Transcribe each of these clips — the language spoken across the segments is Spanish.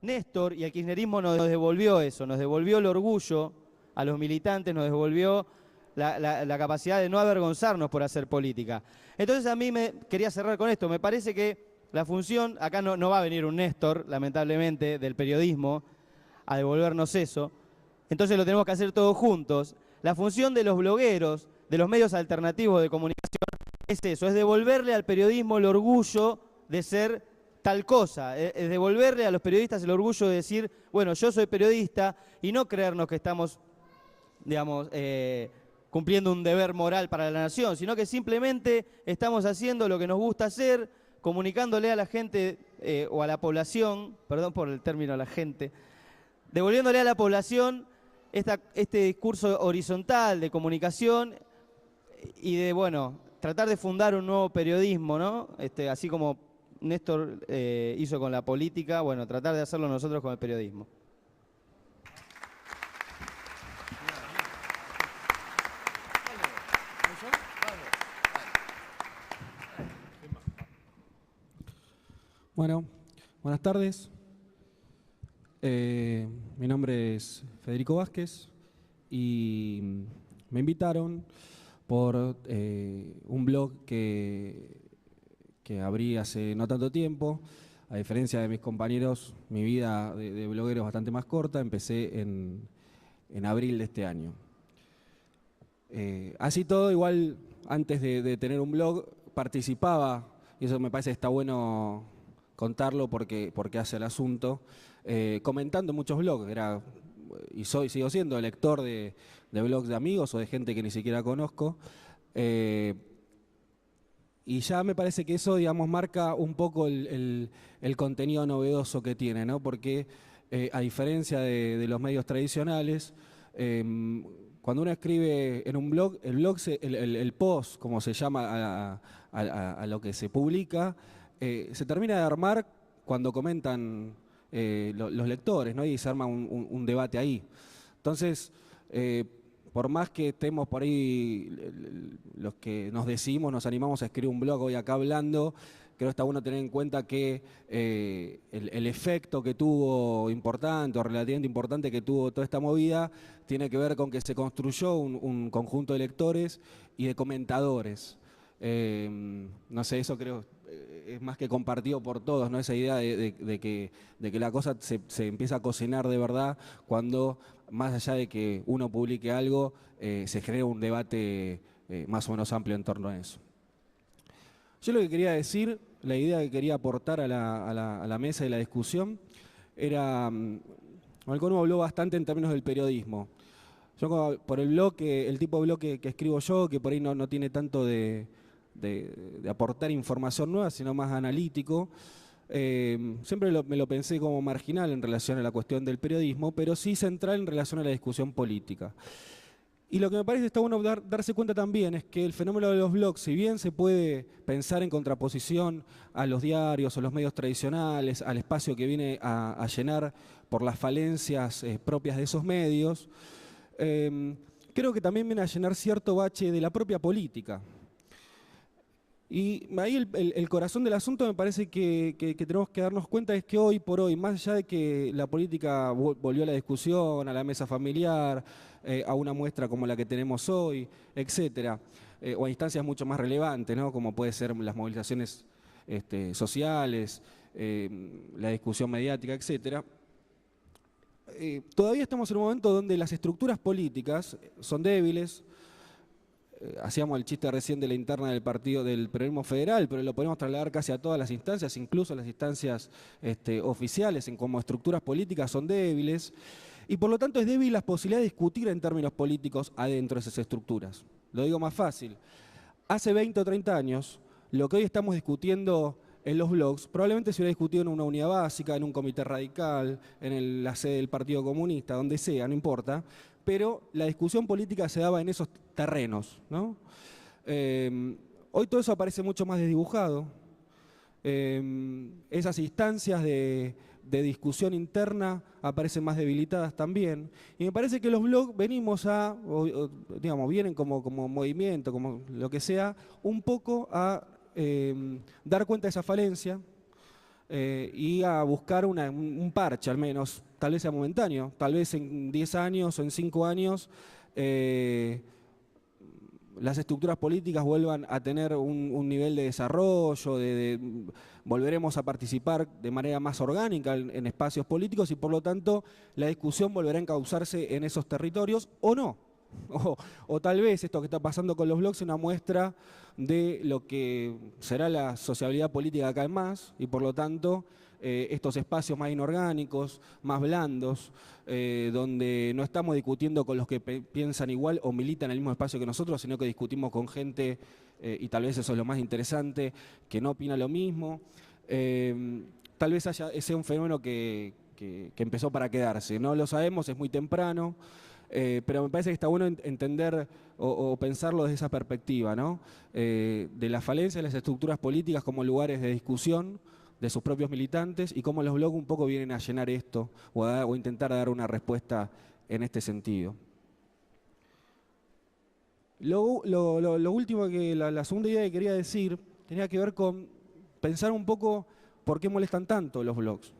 Néstor y el kirchnerismo nos devolvió eso, nos devolvió el orgullo a los militantes, nos devolvió la capacidad de no avergonzarnos por hacer política. Entonces a mí me quería cerrar con esto, me parece que la función, acá no va a venir un Néstor, lamentablemente, del periodismo, a devolvernos eso, entonces lo tenemos que hacer todos juntos. La función de los blogueros, de los medios alternativos de comunicación, es eso, es devolverle al periodismo el orgullo de ser tal cosa, es devolverle a los periodistas el orgullo de decir, bueno, yo soy periodista, y no creernos que estamos, digamos, cumpliendo un deber moral para la nación, sino que simplemente estamos haciendo lo que nos gusta hacer, comunicándole a la gente o a la población, perdón por el término a la gente, devolviéndole a la población este discurso horizontal de comunicación y de, bueno, tratar de fundar un nuevo periodismo, ¿no? Así como Néstor hizo con la política, bueno, tratar de hacerlo nosotros con el periodismo. Bueno, buenas tardes. Mi nombre es Federico Vázquez y me invitaron por un blog que abrí hace no tanto tiempo. A diferencia de mis compañeros, mi vida de bloguero es bastante más corta. Empecé en abril de este año. Así todo, igual antes de tener un blog participaba, y eso me parece que está bueno contarlo porque hace el asunto, comentando muchos blogs. Sigo siendo lector de blogs de amigos o de gente que ni siquiera conozco. Y ya me parece que eso, digamos, marca un poco el contenido novedoso que tiene, ¿no? Porque a diferencia de los medios tradicionales, cuando uno escribe en un blog, el post, como se llama a lo que se publica, se termina de armar cuando comentan los lectores, ¿no? Y se arma un debate ahí. Entonces, por más que estemos por ahí, los que nos decimos, nos animamos a escribir un blog hoy acá hablando, creo que está bueno tener en cuenta que el efecto que tuvo importante o relativamente importante que tuvo toda esta movida tiene que ver con que se construyó un conjunto de lectores y de comentadores. No sé, eso creo es más que compartido por todos, ¿no? Esa idea de que la cosa se empieza a cocinar de verdad cuando, más allá de que uno publique algo, se genera un debate más o menos amplio en torno a eso. Yo lo que quería decir, la idea que quería aportar a la mesa de la discusión, era, Malcolm habló bastante en términos del periodismo. Yo por el blog, el tipo de blog que escribo yo, que por ahí no tiene tanto de aportar información nueva, sino más analítico, siempre me lo pensé como marginal en relación a la cuestión del periodismo, pero sí central en relación a la discusión política. Y lo que me parece está bueno darse cuenta también es que el fenómeno de los blogs, si bien se puede pensar en contraposición a los diarios o los medios tradicionales, al espacio que viene a llenar por las falencias propias de esos medios, creo que también viene a llenar cierto bache de la propia política. Y ahí el corazón del asunto me parece que tenemos que darnos cuenta es que hoy por hoy, más allá de que la política volvió a la discusión, a la mesa familiar, a una muestra como la que tenemos hoy, etcétera, o a instancias mucho más relevantes, ¿no? Como puede ser las movilizaciones sociales, la discusión mediática, etcétera, todavía estamos en un momento donde las estructuras políticas son débiles. Hacíamos el chiste recién de la interna del partido del peronismo federal, pero lo podemos trasladar casi a todas las instancias, incluso a las instancias oficiales, en cómo estructuras políticas son débiles, y por lo tanto es débil la posibilidad de discutir en términos políticos adentro de esas estructuras. Lo digo más fácil. Hace 20 o 30 años, lo que hoy estamos discutiendo en los blogs probablemente se hubiera discutido en una unidad básica, en un comité radical, en la sede del Partido Comunista, donde sea, no importa, pero la discusión política se daba en esos terrenos, ¿no? Hoy todo eso aparece mucho más desdibujado. Esas instancias de discusión interna aparecen más debilitadas también. Y me parece que los blogs venimos digamos, vienen como movimiento, como lo que sea, un poco a dar cuenta de esa falencia, y a buscar un parche al menos, tal vez sea momentáneo, tal vez en 10 años o en 5 años las estructuras políticas vuelvan a tener un nivel de desarrollo, volveremos a participar de manera más orgánica en espacios políticos y por lo tanto la discusión volverá a encauzarse en esos territorios o no. O tal vez esto que está pasando con los blogs es una muestra de lo que será la sociabilidad política acá en más y por lo tanto estos espacios más inorgánicos, más blandos, donde no estamos discutiendo con los que piensan igual o militan en el mismo espacio que nosotros, sino que discutimos con gente, y tal vez eso es lo más interesante, que no opina lo mismo. Tal vez sea un fenómeno que empezó para quedarse. No lo sabemos, es muy temprano. Pero me parece que está bueno entender o pensarlo desde esa perspectiva, ¿no? De la falencia de las estructuras políticas como lugares de discusión de sus propios militantes y cómo los blogs un poco vienen a llenar esto o intentar dar una respuesta en este sentido. Lo último, la segunda idea que quería decir tenía que ver con pensar un poco por qué molestan tanto los blogs.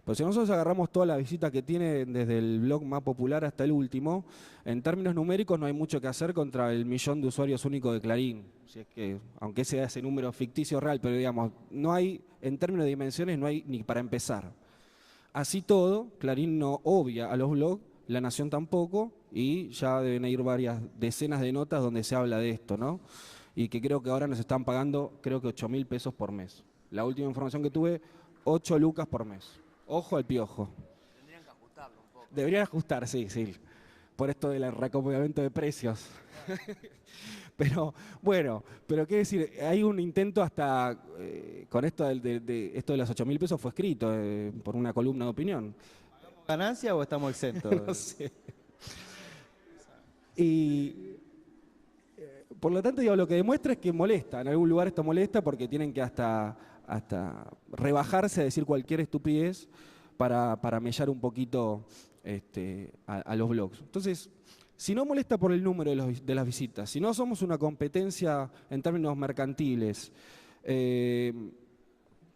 Pues si nosotros agarramos todas las visitas que tiene desde el blog más popular hasta el último, en términos numéricos no hay mucho que hacer contra el 1.000.000 de usuarios únicos de Clarín. Si es que, aunque sea ese número ficticio real, pero digamos, no hay, en términos de dimensiones, no hay ni para empezar. Así todo, Clarín no obvia a los blogs, La Nación tampoco, y ya deben ir varias decenas de notas donde se habla de esto, ¿no? Y que creo que ahora nos están pagando, creo que 8.000 pesos por mes. La última información que tuve, 8 lucas por mes. Ojo al piojo. Tendrían que ajustarlo un poco. Deberían ajustar, sí. Por esto del reacomodamiento de precios. Pero, bueno, pero qué decir, hay un intento hasta, con esto esto de los 8.000 pesos fue escrito por una columna de opinión. ¿Pagamos ganancia o estamos exentos? No sé. Y, por lo tanto, digo, lo que demuestra es que molesta. En algún lugar esto molesta porque tienen que hasta rebajarse a decir cualquier estupidez para mellar un poquito a los blogs. Entonces, si no molesta por el número de las visitas, si no somos una competencia en términos mercantiles,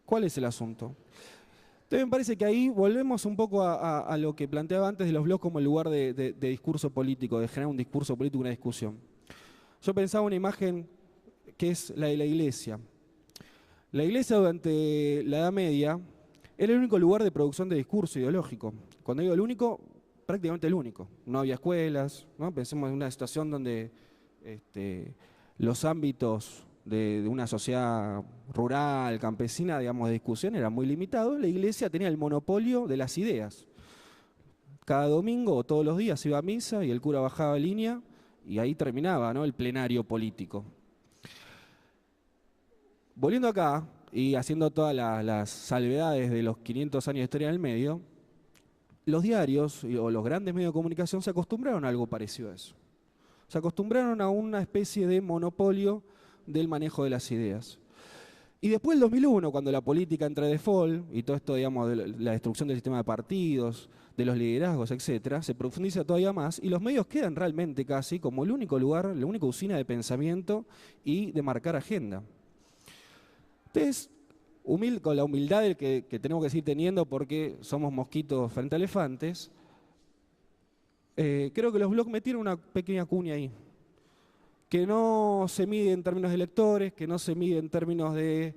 ¿cuál es el asunto? Entonces me parece que ahí volvemos un poco a lo que planteaba antes de los blogs como el lugar de discurso político, de generar un discurso político, una discusión. Yo pensaba una imagen que es la de la iglesia. La iglesia durante la Edad Media era el único lugar de producción de discurso ideológico. Cuando digo el único, prácticamente el único. No había escuelas, ¿no? Pensemos en una situación donde los ámbitos de una sociedad rural, campesina, digamos, de discusión eran muy limitados. La iglesia tenía el monopolio de las ideas. Cada domingo o todos los días iba a misa y el cura bajaba línea y ahí terminaba, ¿no?, el plenario político. Volviendo acá y haciendo todas las salvedades de los 500 años de historia en el medio, los diarios o los grandes medios de comunicación se acostumbraron a algo parecido a eso. Se acostumbraron a una especie de monopolio del manejo de las ideas. Y después del 2001, cuando la política entra de default y todo esto, digamos, de la destrucción del sistema de partidos, de los liderazgos, etcétera, se profundiza todavía más y los medios quedan realmente casi como el único lugar, la única usina de pensamiento y de marcar agenda. Entonces, con la humildad que tenemos que seguir teniendo porque somos mosquitos frente a elefantes, creo que los blogs metieron una pequeña cuña ahí, que no se mide en términos de lectores, que no se mide en términos de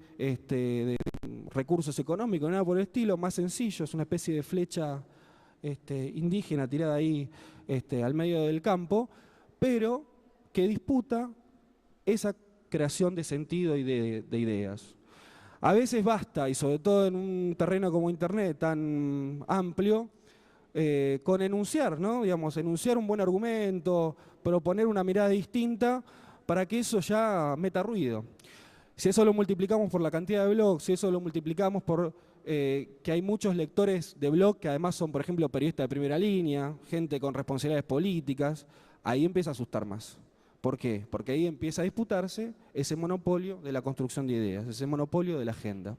recursos económicos, nada por el estilo, más sencillo, es una especie de flecha indígena tirada ahí al medio del campo, pero que disputa esa creación de sentido y de ideas. A veces basta, y sobre todo en un terreno como Internet tan amplio, con enunciar, ¿no? Digamos, enunciar un buen argumento, proponer una mirada distinta para que eso ya meta ruido. Si eso lo multiplicamos por la cantidad de blogs, si eso lo multiplicamos por que hay muchos lectores de blog que además son, por ejemplo, periodistas de primera línea, gente con responsabilidades políticas, ahí empieza a asustar más. ¿Por qué? Porque ahí empieza a disputarse ese monopolio de la construcción de ideas, ese monopolio de la agenda.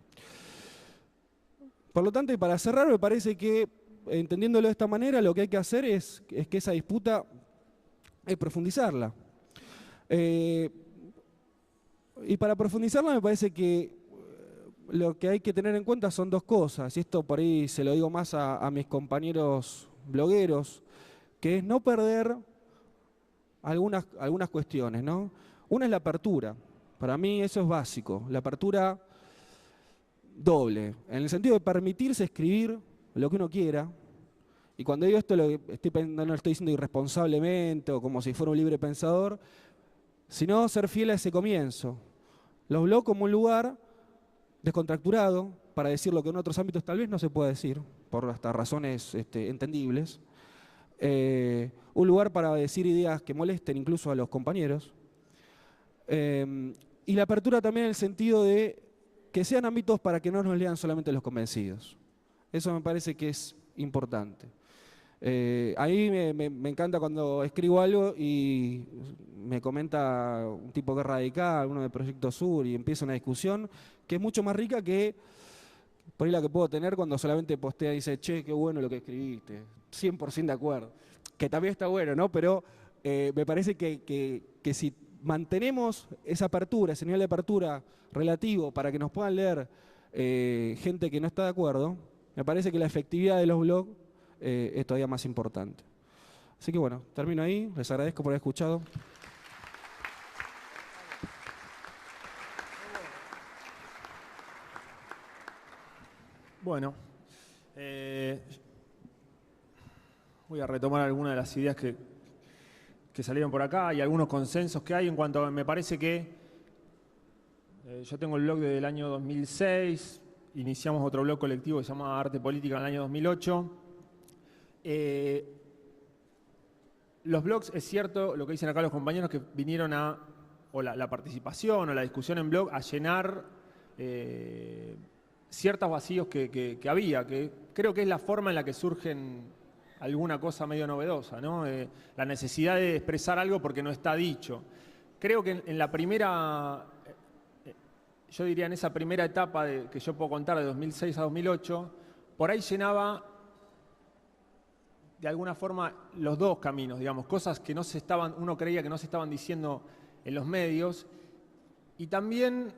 Por lo tanto, y para cerrar, me parece que, entendiéndolo de esta manera, lo que hay que hacer es que esa disputa hay profundizarla. Y para profundizarla me parece que lo que hay que tener en cuenta son dos cosas, y esto por ahí se lo digo más a mis compañeros blogueros, que es no perder algunas cuestiones, ¿no? Una es la apertura. Para mí eso es básico. La apertura doble, en el sentido de permitirse escribir lo que uno quiera. Y cuando digo esto, no lo estoy diciendo irresponsablemente o como si fuera un libre pensador, sino ser fiel a ese comienzo. Los blogs como un lugar descontracturado para decir lo que en otros ámbitos tal vez no se puede decir, por hasta razones entendibles. Un lugar para decir ideas que molesten incluso a los compañeros. Y la apertura también en el sentido de que sean ámbitos para que no nos lean solamente los convencidos. Eso me parece que es importante. A mí me encanta cuando escribo algo y me comenta un tipo que es radical, uno de Proyecto Sur, y empieza una discusión que es mucho más rica que por ahí la que puedo tener cuando solamente postea y dice, che, qué bueno lo que escribiste, 100% de acuerdo. Que también está bueno, ¿no? Pero me parece que si mantenemos esa apertura, ese nivel de apertura relativo para que nos puedan leer gente que no está de acuerdo, me parece que la efectividad de los blogs es todavía más importante. Así que bueno, termino ahí. Les agradezco por haber escuchado. Bueno, voy a retomar algunas de las ideas que salieron por acá y algunos consensos que hay en cuanto a, me parece que yo tengo el blog desde el año 2006, iniciamos otro blog colectivo que se llama Arte Política en el año 2008. Los blogs, es cierto lo que dicen acá los compañeros, que vinieron o la participación o la discusión en blog a llenar ciertos vacíos que había, que creo que es la forma en la que surgen alguna cosa medio novedosa, ¿no? La necesidad de expresar algo porque no está dicho. Creo que en la primera, yo diría en esa primera etapa que yo puedo contar de 2006 a 2008, por ahí llenaba de alguna forma los dos caminos, digamos, cosas que uno creía que no se estaban diciendo en los medios, y también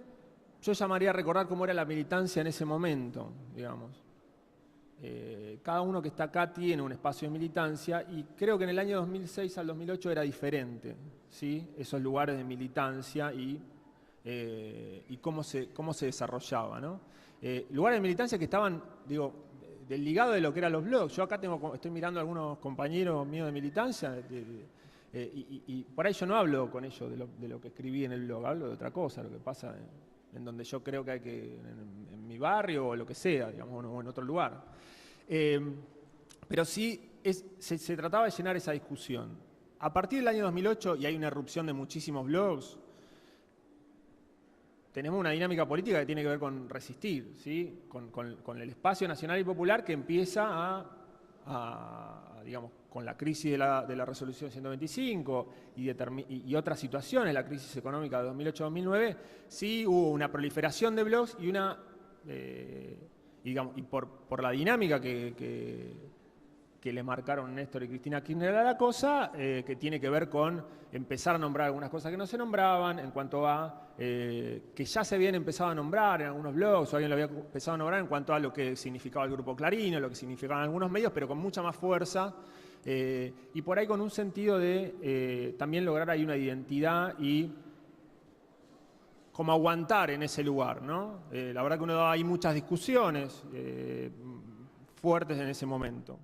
yo llamaría a recordar cómo era la militancia en ese momento, digamos. Cada uno que está acá tiene un espacio de militancia y creo que en el año 2006 al 2008 era diferente, ¿sí? Esos lugares de militancia y cómo se desarrollaba, ¿no? Lugares de militancia que estaban, digo, del ligado de lo que eran los blogs. Yo acá estoy mirando a algunos compañeros míos de militancia y por ahí yo no hablo con ellos de lo que escribí en el blog, hablo de otra cosa, lo que pasa en donde yo creo que hay en mi barrio o lo que sea, digamos, o en otro lugar. Pero sí se trataba de llenar esa discusión. A partir del año 2008, y hay una erupción de muchísimos blogs, tenemos una dinámica política que tiene que ver con resistir, ¿sí? Con el espacio nacional y popular que empieza digamos, con la crisis de la resolución 125 y otras situaciones, la crisis económica de 2008-2009, sí hubo una proliferación de blogs y por la dinámica que le marcaron Néstor y Cristina Kirchner a la cosa, que tiene que ver con empezar a nombrar algunas cosas que no se nombraban, en cuanto a que ya se habían empezado a nombrar en algunos blogs, o alguien lo había empezado a nombrar en cuanto a lo que significaba el Grupo Clarín, lo que significaban algunos medios, pero con mucha más fuerza, y por ahí con un sentido de también lograr ahí una identidad y como aguantar en ese lugar, ¿no? La verdad que hay muchas discusiones fuertes en ese momento.